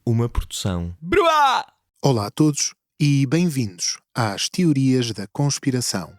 Uma produção. Bruá! Olá a todos e bem-vindos às Teorias da Conspiração.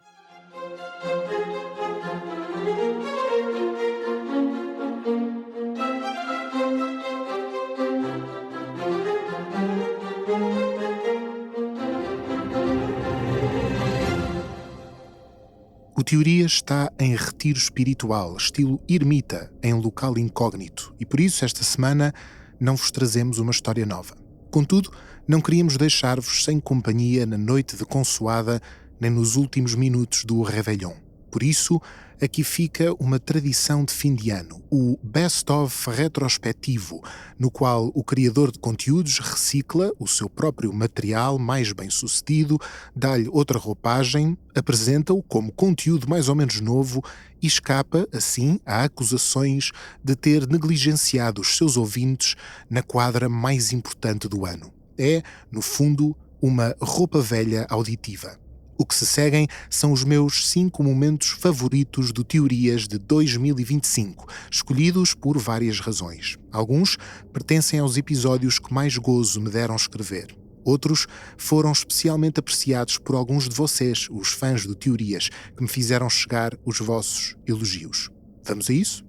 O Teorias está em retiro espiritual, estilo ermita, em local incógnito, e por isso esta semana não vos trazemos uma história nova. Contudo, não queríamos deixar-vos sem companhia na noite de consoada nem nos últimos minutos do Réveillon. Por isso, aqui fica uma tradição de fim de ano, o Best of retrospectivo, no qual o criador de conteúdos recicla o seu próprio material mais bem-sucedido, dá-lhe outra roupagem, apresenta-o como conteúdo mais ou menos novo e escapa, assim, a acusações de ter negligenciado os seus ouvintes na quadra mais importante do ano. É, no fundo, uma roupa velha auditiva. O que se seguem são os meus 5 momentos favoritos do Teorias de 2025, escolhidos por várias razões. Alguns pertencem aos episódios que mais gozo me deram escrever. Outros foram especialmente apreciados por alguns de vocês, os fãs do Teorias, que me fizeram chegar os vossos elogios. Vamos a isso?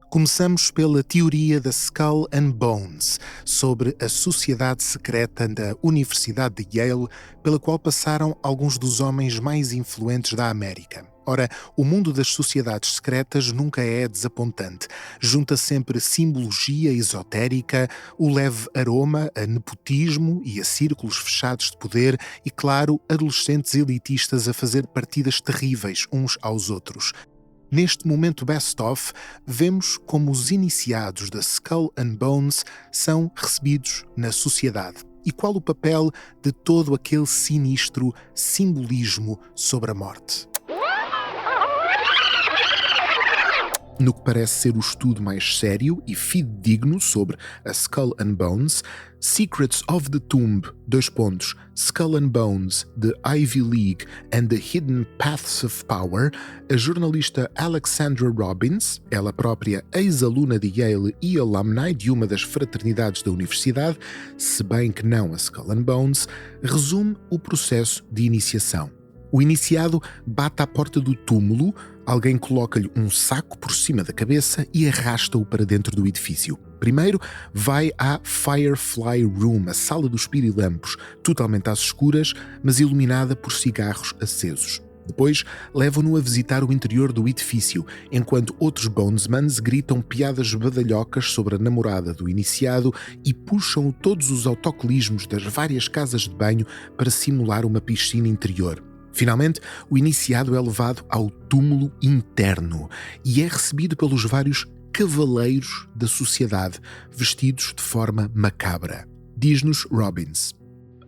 Começamos pela teoria da Skull and Bones, sobre a sociedade secreta da Universidade de Yale, pela qual passaram alguns dos homens mais influentes da América. Ora, o mundo das sociedades secretas nunca é desapontante. Junta sempre simbologia esotérica, o leve aroma a nepotismo e a círculos fechados de poder e, claro, adolescentes elitistas a fazer partidas terríveis uns aos outros. Neste momento best-of, vemos como os iniciados da Skull and Bones são recebidos na sociedade e qual o papel de todo aquele sinistro simbolismo sobre a morte. No que parece ser o estudo mais sério e fidedigno sobre a Skull and Bones, Secrets of the Tomb, Skull and Bones, The Ivy League and the Hidden Paths of Power, a jornalista Alexandra Robbins, ela própria ex-aluna de Yale e alumni de uma das fraternidades da universidade, se bem que não a Skull and Bones, resume o processo de iniciação. O iniciado bate à porta do túmulo, alguém coloca-lhe um saco por cima da cabeça e arrasta-o para dentro do edifício. Primeiro, vai à Firefly Room, a sala dos pirilampos, totalmente às escuras, mas iluminada por cigarros acesos. Depois, levam-no a visitar o interior do edifício, enquanto outros Bonesmans gritam piadas badalhocas sobre a namorada do iniciado e puxam todos os autocolismos das várias casas de banho para simular uma piscina interior. Finalmente, o iniciado é levado ao túmulo interno e é recebido pelos vários cavaleiros da sociedade, vestidos de forma macabra. Diz-nos Robbins.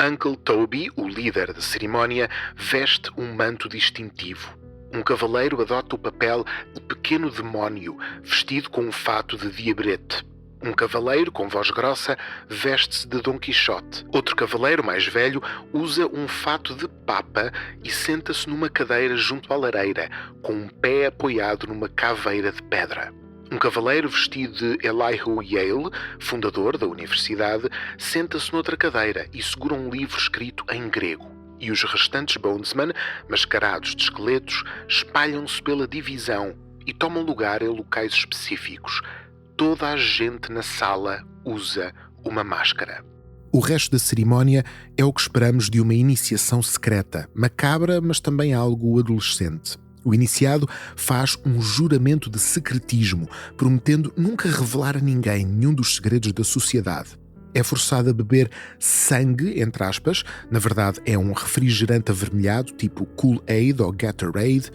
Uncle Toby, o líder da cerimónia, veste um manto distintivo. Um cavaleiro adota o papel de pequeno demónio, vestido com um fato de diabrete. Um cavaleiro com voz grossa veste-se de Dom Quixote. Outro cavaleiro mais velho usa um fato de papa e senta-se numa cadeira junto à lareira, com um pé apoiado numa caveira de pedra. Um cavaleiro vestido de Elihu Yale, fundador da universidade, senta-se noutra cadeira e segura um livro escrito em grego. E os restantes Bonesmen, mascarados de esqueletos, espalham-se pela divisão e tomam lugar em locais específicos. Toda a gente na sala usa uma máscara. O resto da cerimónia é o que esperamos de uma iniciação secreta, macabra, mas também algo adolescente. O iniciado faz um juramento de secretismo, prometendo nunca revelar a ninguém nenhum dos segredos da sociedade. É forçado a beber sangue, entre aspas, na verdade é um refrigerante avermelhado, tipo Kool-Aid ou Gatorade,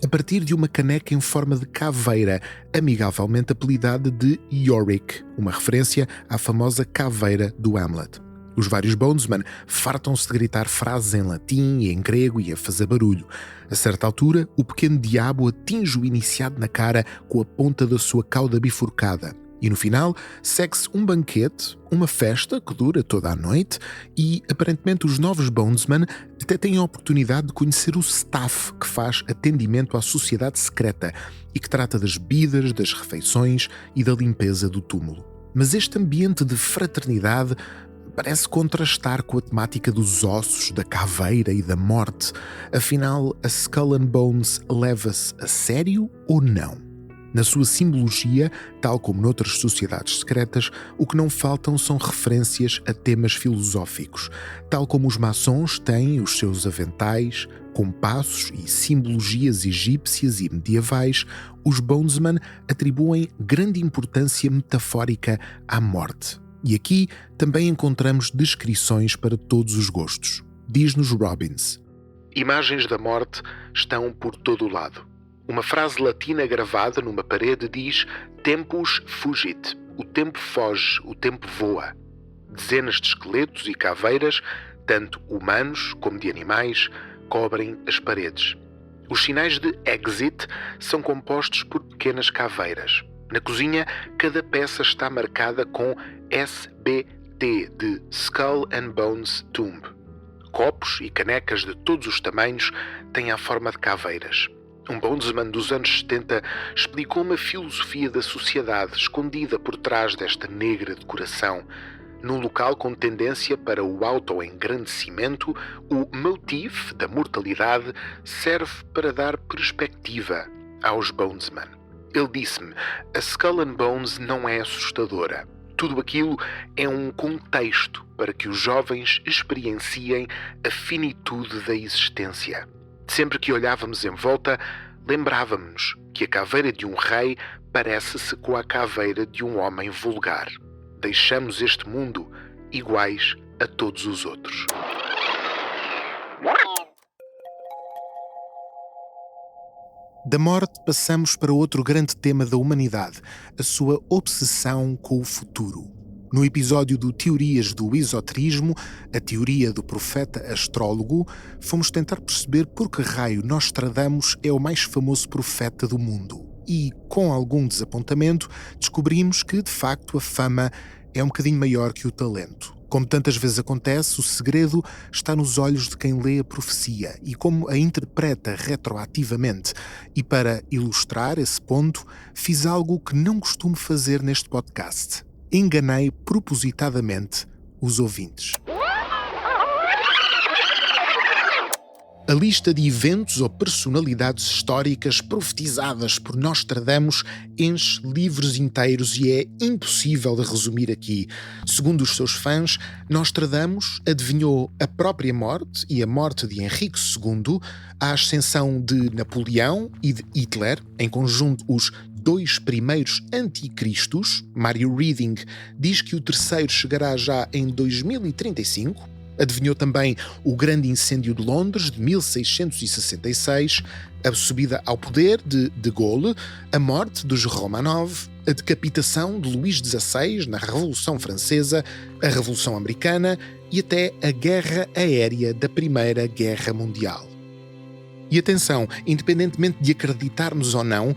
a partir de uma caneca em forma de caveira, amigavelmente apelidada de Yorick, uma referência à famosa caveira do Hamlet. Os vários Bonesmen fartam-se de gritar frases em latim e em grego e a fazer barulho. A certa altura, o pequeno diabo atinge o iniciado na cara com a ponta da sua cauda bifurcada. E no final, segue-se um banquete, uma festa que dura toda a noite e, aparentemente, os novos Bonesmen até têm a oportunidade de conhecer o staff que faz atendimento à sociedade secreta e que trata das bebidas, das refeições e da limpeza do túmulo. Mas este ambiente de fraternidade parece contrastar com a temática dos ossos, da caveira e da morte. Afinal, a Skull and Bones leva-se a sério ou não? Na sua simbologia, tal como noutras sociedades secretas, o que não faltam são referências a temas filosóficos. Tal como os maçons têm os seus aventais, compassos e simbologias egípcias e medievais, os Bonesmen atribuem grande importância metafórica à morte. E aqui também encontramos descrições para todos os gostos. Diz-nos Robbins: imagens da morte estão por todo o lado. Uma frase latina gravada numa parede diz «Tempus fugit», o tempo foge, o tempo voa. Dezenas de esqueletos e caveiras, tanto humanos como de animais, cobrem as paredes. Os sinais de exit são compostos por pequenas caveiras. Na cozinha, cada peça está marcada com SBT, de Skull and Bones Tomb. Copos e canecas de todos os tamanhos têm a forma de caveiras. Um Bonesman dos anos 70 explicou uma filosofia da sociedade escondida por trás desta negra decoração. Num local com tendência para o autoengrandecimento, o motif da mortalidade serve para dar perspectiva aos Bonesman. Ele disse-me: a Skull and Bones não é assustadora. Tudo aquilo é um contexto para que os jovens experienciem a finitude da existência. Sempre que olhávamos em volta, lembrávamos-nos que a caveira de um rei parece-se com a caveira de um homem vulgar. Deixamos este mundo iguais a todos os outros. Da morte passamos para outro grande tema da humanidade, a sua obsessão com o futuro. No episódio do Teorias do Esoterismo, a teoria do profeta astrólogo, fomos tentar perceber por que raio Nostradamus é o mais famoso profeta do mundo. E, com algum desapontamento, descobrimos que, de facto, a fama é um bocadinho maior que o talento. Como tantas vezes acontece, o segredo está nos olhos de quem lê a profecia e como a interpreta retroativamente. E para ilustrar esse ponto, fiz algo que não costumo fazer neste podcast. Enganei propositadamente os ouvintes. A lista de eventos ou personalidades históricas profetizadas por Nostradamus enche livros inteiros e é impossível de resumir aqui. Segundo os seus fãs, Nostradamus adivinhou a própria morte e a morte de Henrique II, a ascensão de Napoleão e de Hitler, em conjunto os dois primeiros anticristos. Mário Reading diz que o terceiro chegará já em 2035. Adivinhou também o grande incêndio de Londres de 1666, a subida ao poder de Gaulle, a morte dos Romanov, a decapitação de Luís XVI na Revolução Francesa, a Revolução Americana e até a guerra aérea da Primeira Guerra Mundial. E atenção, independentemente de acreditarmos ou não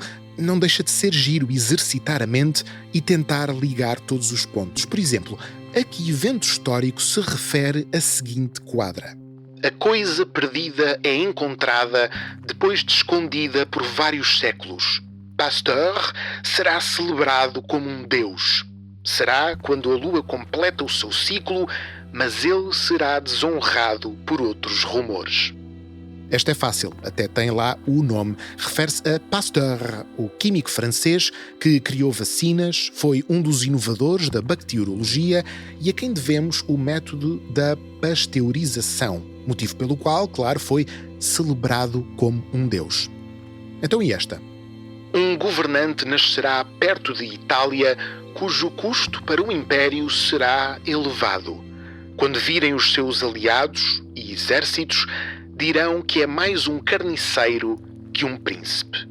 deixa de ser giro exercitar a mente e tentar ligar todos os pontos. Por exemplo, a que evento histórico se refere a seguinte quadra? A coisa perdida é encontrada depois de escondida por vários séculos. Pasteur será celebrado como um deus. Será quando a lua completa o seu ciclo, mas ele será desonrado por outros rumores. Esta é fácil, até tem lá o nome. Refere-se a Pasteur, o químico francês que criou vacinas, foi um dos inovadores da bacteriologia e a quem devemos o método da pasteurização, motivo pelo qual, claro, foi celebrado como um deus. Então e esta? Um governante nascerá perto de Itália, cujo custo para o império será elevado. Quando virem os seus aliados e exércitos, dirão que é mais um carniceiro que um príncipe.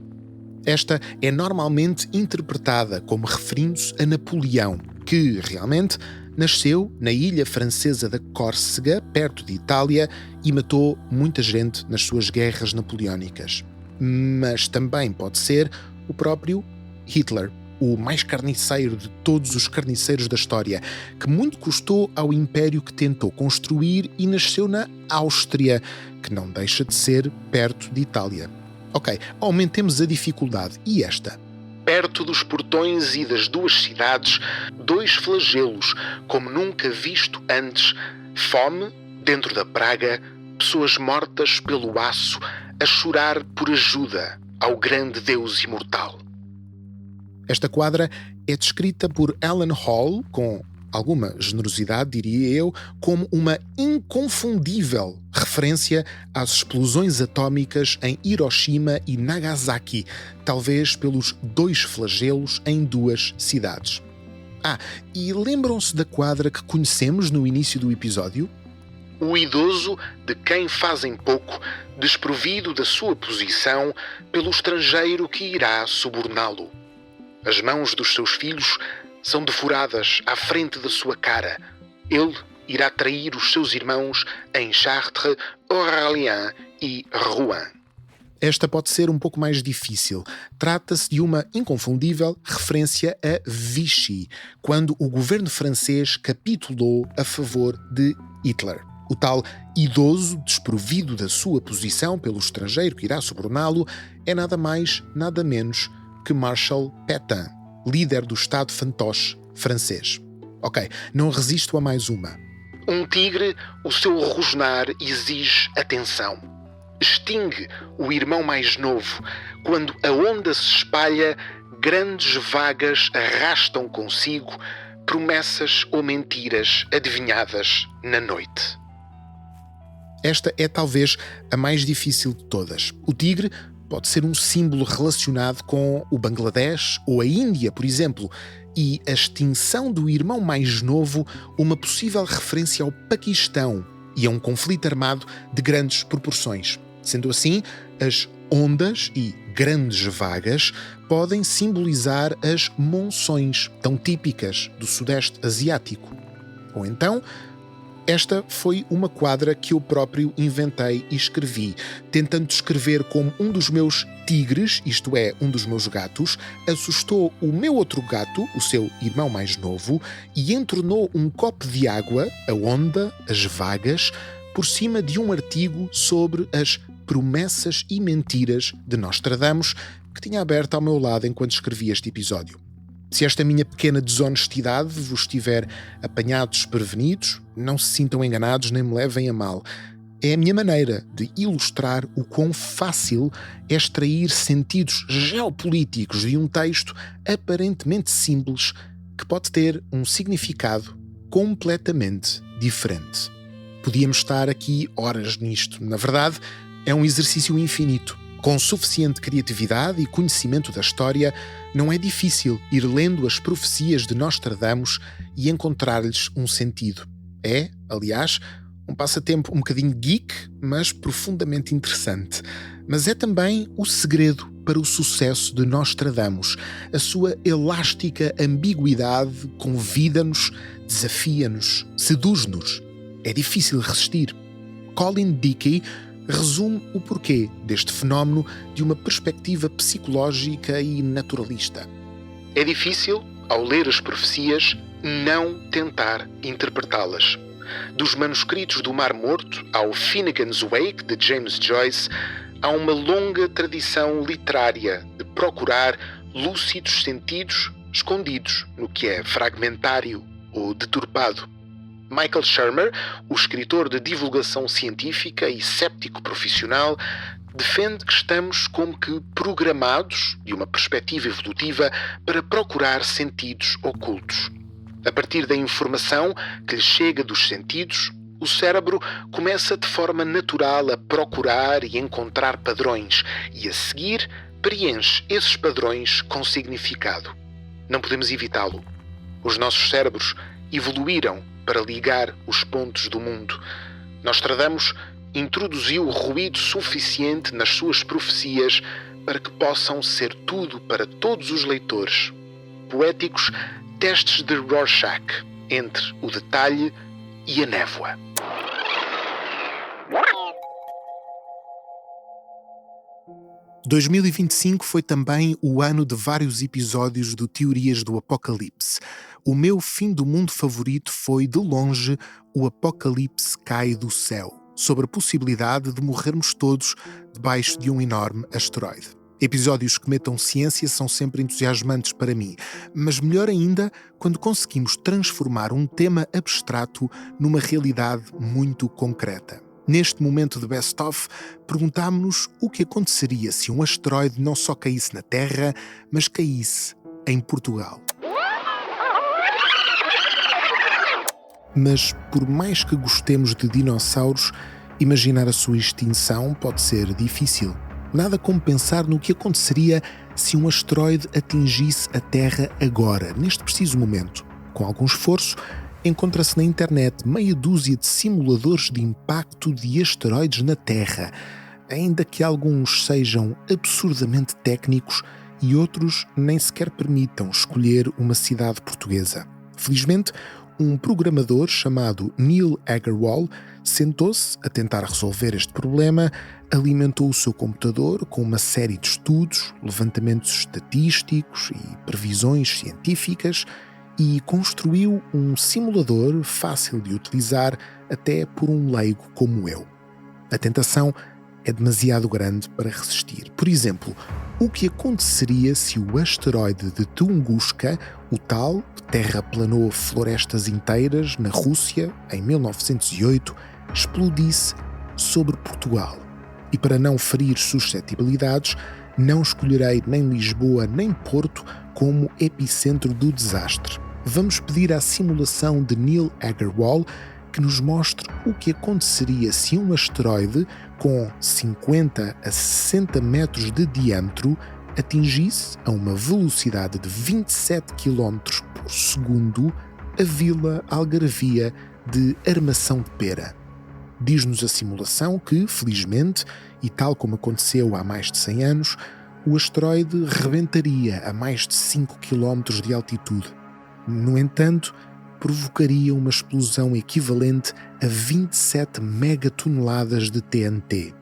Esta é normalmente interpretada como referindo-se a Napoleão, que, realmente, nasceu na ilha francesa da Córcega, perto de Itália, e matou muita gente nas suas guerras napoleónicas. Mas também pode ser o próprio Hitler, o mais carniceiro de todos os carniceiros da história, que muito custou ao império que tentou construir e nasceu na Áustria, que não deixa de ser perto de Itália. Ok, aumentemos a dificuldade. E esta? Perto dos portões e das duas cidades, dois flagelos, como nunca visto antes: fome, dentro da praga, pessoas mortas pelo aço, a chorar por ajuda ao grande Deus imortal. Esta quadra é descrita por Alan Hall, com alguma generosidade, diria eu, como uma inconfundível referência às explosões atómicas em Hiroshima e Nagasaki, talvez pelos dois flagelos em duas cidades. E lembram-se da quadra que conhecemos no início do episódio? O idoso de quem fazem pouco, desprovido da sua posição pelo estrangeiro que irá suborná-lo. As mãos dos seus filhos são devoradas à frente da sua cara. Ele irá trair os seus irmãos em Chartres, Orléans e Rouen. Esta pode ser um pouco mais difícil. Trata-se de uma inconfundível referência a Vichy, quando o governo francês capitulou a favor de Hitler. O tal idoso, desprovido da sua posição pelo estrangeiro que irá suborná-lo, é nada mais, nada menos que Marshal Pétain, líder do Estado fantoche francês. Ok, não resisto a mais uma. Um tigre, o seu rosnar exige atenção. Extingue o irmão mais novo. Quando a onda se espalha, grandes vagas arrastam consigo promessas ou mentiras adivinhadas na noite. Esta é talvez a mais difícil de todas. O tigre pode ser um símbolo relacionado com o Bangladesh ou a Índia, por exemplo, e a extinção do irmão mais novo, uma possível referência ao Paquistão e a um conflito armado de grandes proporções. Sendo assim, as ondas e grandes vagas podem simbolizar as monções tão típicas do Sudeste Asiático. Ou então, esta foi uma quadra que eu próprio inventei e escrevi, tentando descrever como um dos meus tigres, isto é, um dos meus gatos, assustou o meu outro gato, o seu irmão mais novo, e entornou um copo de água, a onda, as vagas, por cima de um artigo sobre as promessas e mentiras de Nostradamus, que tinha aberto ao meu lado enquanto escrevia este episódio. Se esta minha pequena desonestidade vos tiver apanhado desprevenidos, não se sintam enganados nem me levem a mal. É a minha maneira de ilustrar o quão fácil é extrair sentidos geopolíticos de um texto aparentemente simples que pode ter um significado completamente diferente. Podíamos estar aqui horas nisto. Na verdade, é um exercício infinito. Com suficiente criatividade e conhecimento da história, não é difícil ir lendo as profecias de Nostradamus e encontrar-lhes um sentido. É, aliás, um passatempo um bocadinho geek, mas profundamente interessante. Mas é também o segredo para o sucesso de Nostradamus. A sua elástica ambiguidade convida-nos, desafia-nos, seduz-nos. É difícil resistir. Colin Dickey resume o porquê deste fenómeno de uma perspectiva psicológica e naturalista. É difícil, ao ler as profecias, não tentar interpretá-las. Dos manuscritos do Mar Morto ao Finnegan's Wake, de James Joyce, há uma longa tradição literária de procurar lúcidos sentidos escondidos no que é fragmentário ou deturpado. Michael Shermer, o escritor de divulgação científica e céptico profissional, defende que estamos como que programados, de uma perspectiva evolutiva, para procurar sentidos ocultos. A partir da informação que lhe chega dos sentidos, o cérebro começa de forma natural a procurar e encontrar padrões e, a seguir, preenche esses padrões com significado. Não podemos evitá-lo. Os nossos cérebros evoluíram para ligar os pontos do mundo. Nostradamus introduziu ruído suficiente nas suas profecias para que possam ser tudo para todos os leitores. Poéticos testes de Rorschach entre o detalhe e a névoa. 2025 foi também o ano de vários episódios do Teorias do Apocalipse. O meu fim do mundo favorito foi, de longe, o Apocalipse Cai do Céu, sobre a possibilidade de morrermos todos debaixo de um enorme asteroide. Episódios que metam ciência são sempre entusiasmantes para mim, mas melhor ainda quando conseguimos transformar um tema abstrato numa realidade muito concreta. Neste momento de best-of, perguntámos-nos o que aconteceria se um asteroide não só caísse na Terra, mas caísse em Portugal. Mas, por mais que gostemos de dinossauros, imaginar a sua extinção pode ser difícil. Nada como pensar no que aconteceria se um asteroide atingisse a Terra agora, neste preciso momento. Com algum esforço, encontra-se na internet meia dúzia de simuladores de impacto de asteroides na Terra, ainda que alguns sejam absurdamente técnicos e outros nem sequer permitam escolher uma cidade portuguesa. Felizmente, um programador chamado Neil Agarwal sentou-se a tentar resolver este problema, alimentou o seu computador com uma série de estudos, levantamentos estatísticos e previsões científicas e construiu um simulador fácil de utilizar até por um leigo como eu. A tentação é demasiado grande para resistir. Por exemplo, o que aconteceria se o asteroide de Tunguska, o tal que terraplanou florestas inteiras na Rússia em 1908, explodisse sobre Portugal? E para não ferir suscetibilidades, não escolherei nem Lisboa nem Porto como epicentro do desastre. Vamos pedir à simulação de Neil Agarwal que nos mostre o que aconteceria se um asteroide com 50 a 60 metros de diâmetro atingisse a uma velocidade de 27 km por segundo a Vila Algarvia de Armação de Pera. Diz-nos a simulação que, felizmente, e tal como aconteceu há mais de 100 anos, o asteroide rebentaria a mais de 5 km de altitude. No entanto, provocaria uma explosão equivalente a 27 megatoneladas de TNT.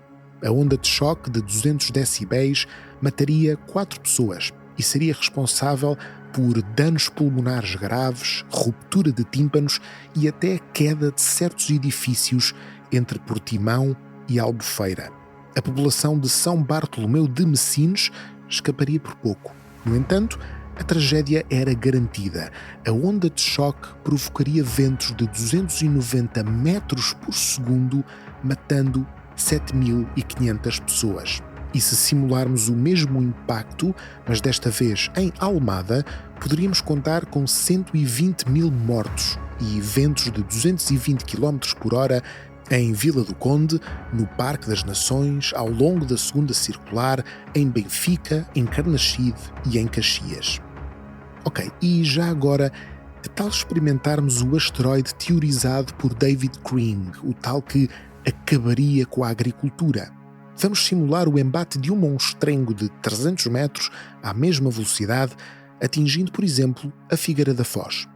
A onda de choque de 200 decibéis mataria 4 pessoas e seria responsável por danos pulmonares graves, ruptura de tímpanos e até queda de certos edifícios entre Portimão e Albufeira. A população de São Bartolomeu de Messines escaparia por pouco. No entanto, a tragédia era garantida. A onda de choque provocaria ventos de 290 metros por segundo, matando 7.500 pessoas. E se simularmos o mesmo impacto, mas desta vez em Almada, poderíamos contar com 120 mil mortos e ventos de 220 km por hora em Vila do Conde, no Parque das Nações, ao longo da Segunda Circular, em Benfica, em Carnaxide e em Caxias. Ok, e já agora, que tal experimentarmos o asteroide teorizado por David Crane, o tal que acabaria com a agricultura? Vamos simular o embate de um monstrengo de 300 metros à mesma velocidade, atingindo, por exemplo, a Figueira da Foz.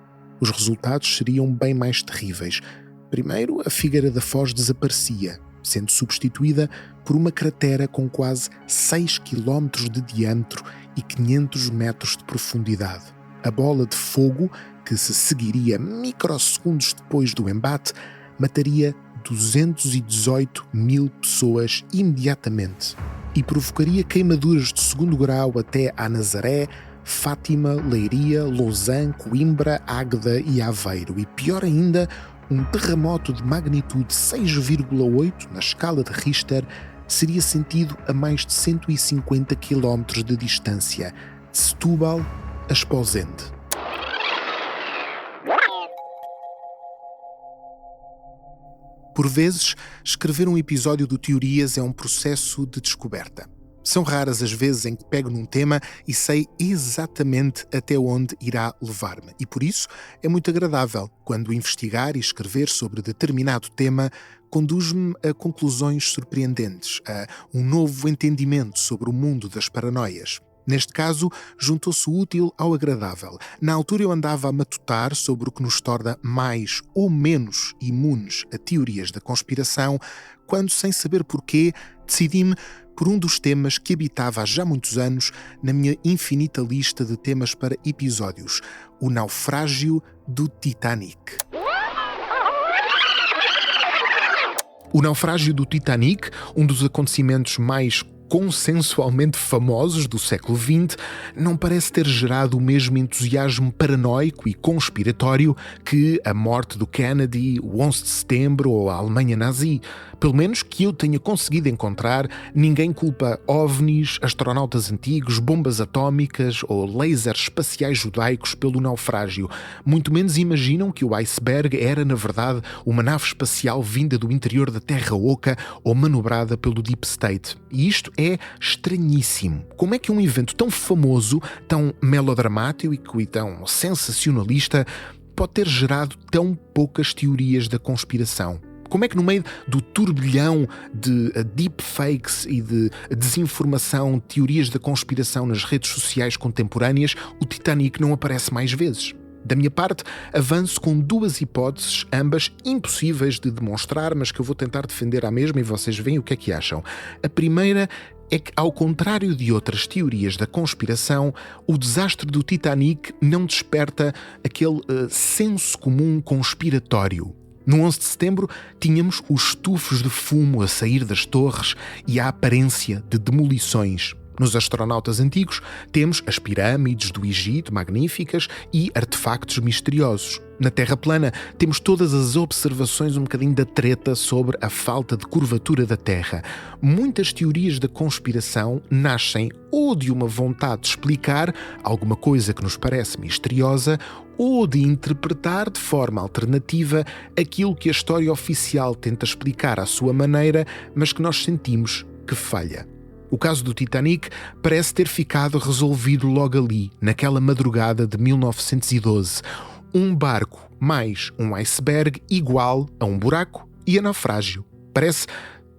Os resultados seriam bem mais terríveis. Primeiro, a Figueira da Foz desaparecia, sendo substituída por uma cratera com quase 6 km de diâmetro e 500 metros de profundidade. A bola de fogo, que se seguiria microsegundos depois do embate, mataria 218 mil pessoas imediatamente e provocaria queimaduras de 2º grau até a Nazaré, Fátima, Leiria, Lausanne, Coimbra, Águeda e Aveiro. E pior ainda, um terremoto de magnitude 6,8 na escala de Richter seria sentido a mais de 150 km de distância, de Setúbal a Esposende. Por vezes, escrever um episódio do Teorias é um processo de descoberta. São raras as vezes em que pego num tema e sei exatamente até onde irá levar-me. E por isso é muito agradável quando investigar e escrever sobre determinado tema conduz-me a conclusões surpreendentes, a um novo entendimento sobre o mundo das paranoias. Neste caso, juntou-se o útil ao agradável. Na altura eu andava a matutar sobre o que nos torna mais ou menos imunes a teorias da conspiração, quando, sem saber porquê, decidi-me por um dos temas que habitava há já muitos anos na minha infinita lista de temas para episódios: o naufrágio do Titanic. O naufrágio do Titanic, um dos acontecimentos mais consensualmente famosos do século XX, não parece ter gerado o mesmo entusiasmo paranoico e conspiratório que a morte do Kennedy, o 11 de setembro ou a Alemanha nazi. Pelo menos que eu tenha conseguido encontrar, ninguém culpa ovnis, astronautas antigos, bombas atómicas ou lasers espaciais judaicos pelo naufrágio. Muito menos imaginam que o iceberg era, na verdade, uma nave espacial vinda do interior da Terra Oca ou manobrada pelo Deep State. E isto é estranhíssimo. Como é que um evento tão famoso, tão melodramático e tão sensacionalista pode ter gerado tão poucas teorias da conspiração? Como é que no meio do turbilhão de deepfakes e de desinformação, teorias da conspiração nas redes sociais contemporâneas, o Titanic não aparece mais vezes? Da minha parte, avanço com duas hipóteses, ambas impossíveis de demonstrar, mas que eu vou tentar defender à mesma e vocês veem o que é que acham. A primeira é que, ao contrário de outras teorias da conspiração, o desastre do Titanic não desperta aquele senso comum conspiratório. No 11 de setembro, tínhamos os estufos de fumo a sair das torres e a aparência de demolições. Nos astronautas antigos, temos as pirâmides do Egito, magníficas, e artefactos misteriosos. Na Terra plana, temos todas as observações um bocadinho da treta sobre a falta de curvatura da Terra. Muitas teorias da conspiração nascem ou de uma vontade de explicar alguma coisa que nos parece misteriosa, ou de interpretar de forma alternativa aquilo que a história oficial tenta explicar à sua maneira, mas que nós sentimos que falha. O caso do Titanic parece ter ficado resolvido logo ali, naquela madrugada de 1912. Um barco mais um iceberg igual a um buraco e a naufrágio. Parece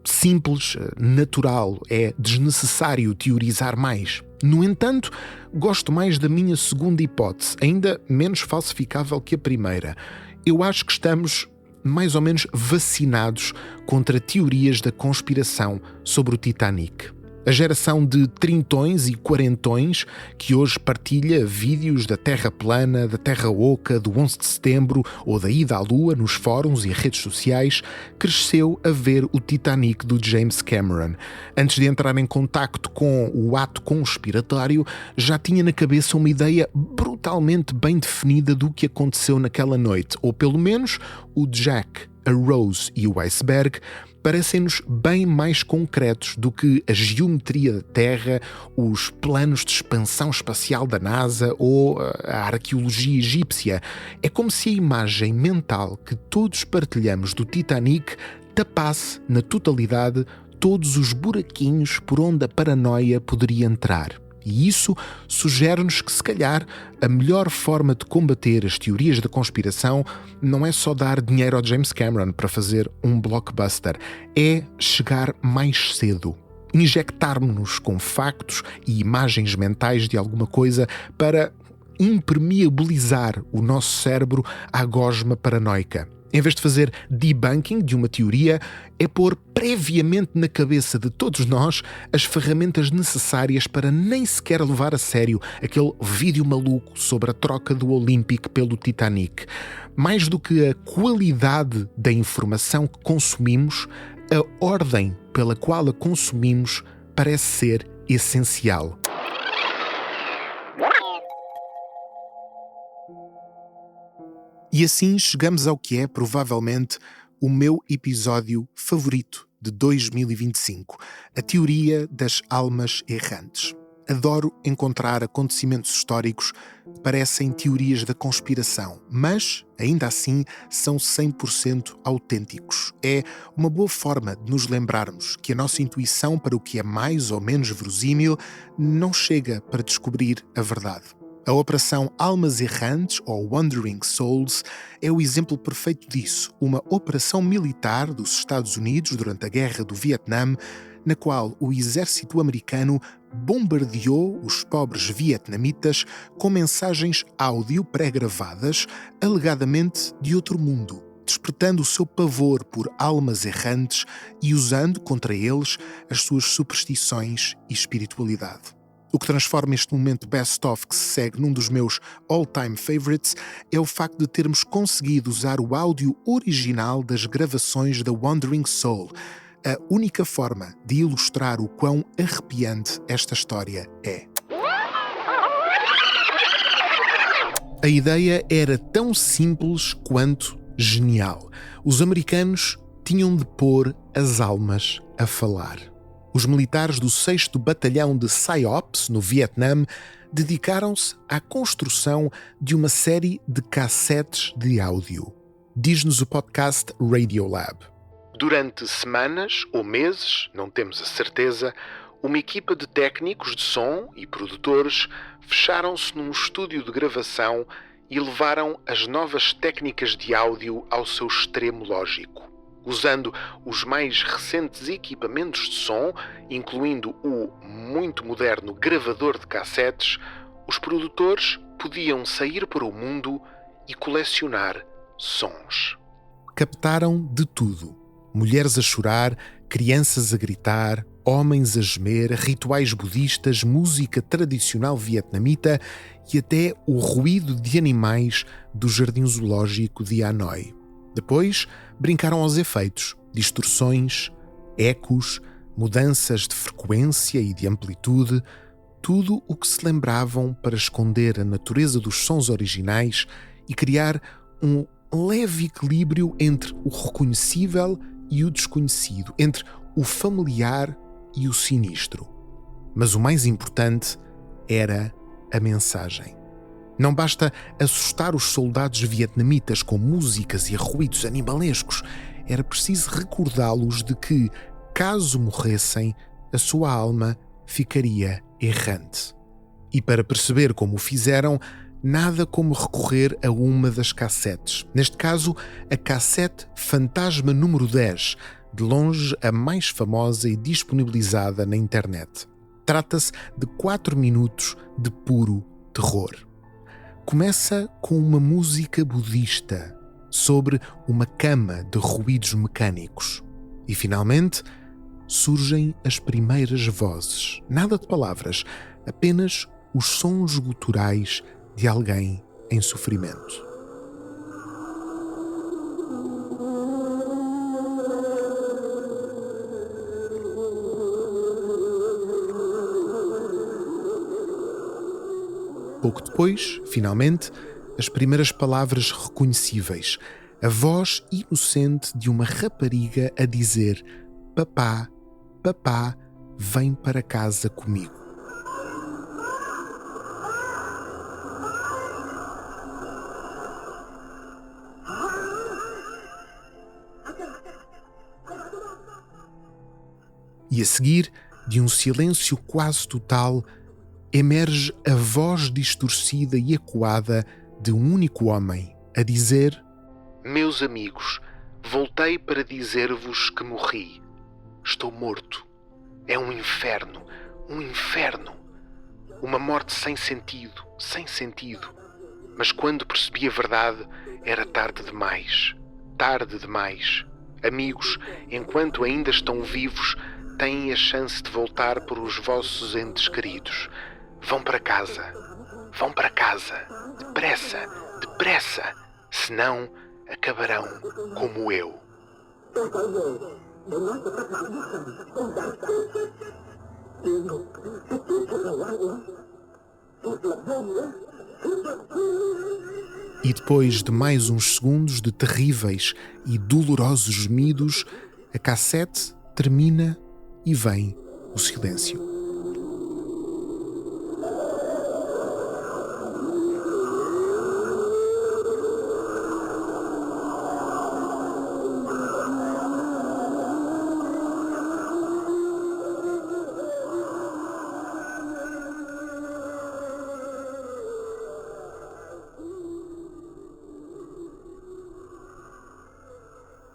simples, natural, é desnecessário teorizar mais. No entanto, gosto mais da minha segunda hipótese, ainda menos falsificável que a primeira. Eu acho que estamos mais ou menos vacinados contra teorias da conspiração sobre o Titanic. A geração de trintões e quarentões que hoje partilha vídeos da Terra plana, da Terra oca, do 11 de setembro ou da ida à Lua nos fóruns e redes sociais, cresceu a ver o Titanic do James Cameron. Antes de entrar em contacto com o ato conspiratório, já tinha na cabeça uma ideia brutalmente bem definida do que aconteceu naquela noite, ou pelo menos o Jack, a Rose e o iceberg parecem-nos bem mais concretos do que a geometria da Terra, os planos de expansão espacial da NASA ou a arqueologia egípcia. É como se a imagem mental que todos partilhamos do Titanic tapasse, na totalidade, todos os buraquinhos por onde a paranoia poderia entrar. E isso sugere-nos que, se calhar, a melhor forma de combater as teorias da conspiração não é só dar dinheiro ao James Cameron para fazer um blockbuster, é chegar mais cedo. Injectar-nos com factos e imagens mentais de alguma coisa para impermeabilizar o nosso cérebro à gosma paranoica. Em vez de fazer debunking de uma teoria, é pôr previamente na cabeça de todos nós as ferramentas necessárias para nem sequer levar a sério aquele vídeo maluco sobre a troca do Olympic pelo Titanic. Mais do que a qualidade da informação que consumimos, a ordem pela qual a consumimos parece ser essencial. E assim chegamos ao que é, provavelmente, o meu episódio favorito de 2025, a teoria das almas errantes. Adoro encontrar acontecimentos históricos que parecem teorias da conspiração, mas, ainda assim, são 100% autênticos. É uma boa forma de nos lembrarmos que a nossa intuição para o que é mais ou menos verosímil não chega para descobrir a verdade. A Operação Almas Errantes, ou Wandering Souls, é o exemplo perfeito disso, uma operação militar dos Estados Unidos durante a Guerra do Vietnã, na qual o exército americano bombardeou os pobres vietnamitas com mensagens áudio pré-gravadas, alegadamente de outro mundo. despertando o seu pavor por almas errantes e usando contra eles as suas superstições e espiritualidade. O que transforma este momento best-of que se segue num dos meus all-time favorites é o facto de termos conseguido usar o áudio original das gravações da Wandering Soul, a única forma de ilustrar o quão arrepiante esta história é. A ideia era tão simples quanto genial. Os americanos tinham de pôr as almas a falar. Os militares do 6º Batalhão de PSYOPs, no Vietnã, dedicaram-se à construção de uma série de cassetes de áudio. Diz-nos o podcast Radiolab. Durante semanas ou meses, não temos a certeza, uma equipa de técnicos de som e produtores fecharam-se num estúdio de gravação e levaram as novas técnicas de áudio ao seu extremo lógico. Usando os mais recentes equipamentos de som, incluindo o muito moderno gravador de cassetes, os produtores podiam sair para o mundo e colecionar sons. Captaram de tudo. Mulheres a chorar, crianças a gritar, homens a gemer, rituais budistas, música tradicional vietnamita e até o ruído de animais do Jardim Zoológico de Hanoi. Depois, brincaram aos efeitos, distorções, ecos, mudanças de frequência e de amplitude, tudo o que se lembravam para esconder a natureza dos sons originais e criar um leve equilíbrio entre o reconhecível e o desconhecido, entre o familiar e o sinistro. Mas o mais importante era a mensagem. Não basta assustar os soldados vietnamitas com músicas e ruídos animalescos. Era preciso recordá-los de que, caso morressem, a sua alma ficaria errante. E para perceber como o fizeram, nada como recorrer a uma das cassetes. Neste caso, a cassete Fantasma número 10, de longe a mais famosa e disponibilizada na internet. Trata-se de 4 minutos de puro terror. Começa com uma música budista sobre uma cama de ruídos mecânicos. E, finalmente, surgem as primeiras vozes. Nada de palavras, apenas os sons guturais de alguém em sofrimento. Pouco depois, finalmente, as primeiras palavras reconhecíveis. A voz inocente de uma rapariga a dizer: "Papá, papá, vem para casa comigo." E a seguir, de um silêncio quase total, emerge a voz distorcida e ecoada de um único homem a dizer: "Meus amigos, voltei para dizer-vos que morri. Estou morto. É um inferno, um inferno. Uma morte sem sentido, sem sentido. Mas quando percebi a verdade, era tarde demais. Tarde demais. Amigos, enquanto ainda estão vivos, têm a chance de voltar por os vossos entes queridos. Vão para casa. Vão para casa. Depressa, depressa. Senão, acabarão como eu." E depois de mais uns segundos de terríveis e dolorosos gemidos, a cassete termina e vem o silêncio.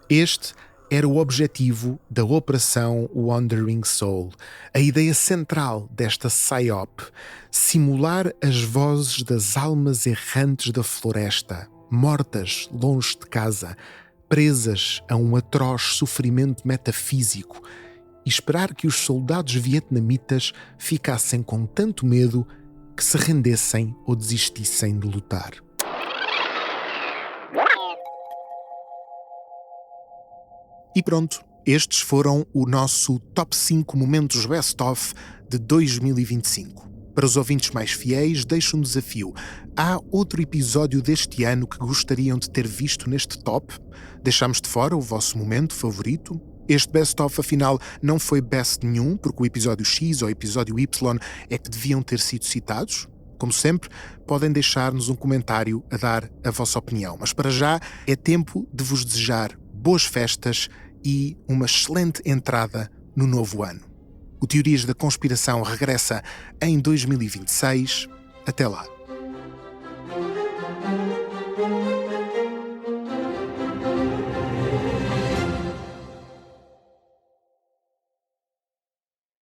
Este era o objetivo da Operação Wandering Soul. A ideia central desta PSYOP: simular as vozes das almas errantes da floresta, mortas longe de casa, presas a um atroz sofrimento metafísico e esperar que os soldados vietnamitas ficassem com tanto medo que se rendessem ou desistissem de lutar. E pronto, estes foram o nosso Top 5 Momentos Best-of de 2025. Para os ouvintes mais fiéis, deixo um desafio. Há outro episódio deste ano que gostariam de ter visto neste top? Deixámos de fora o vosso momento favorito? Este best-of, afinal, não foi best nenhum, porque o episódio X ou o episódio Y é que deviam ter sido citados? Como sempre, podem deixar-nos um comentário a dar a vossa opinião. Mas para já é tempo de vos desejar boas festas e uma excelente entrada no novo ano. O Teorias da Conspiração regressa em 2026. Até lá.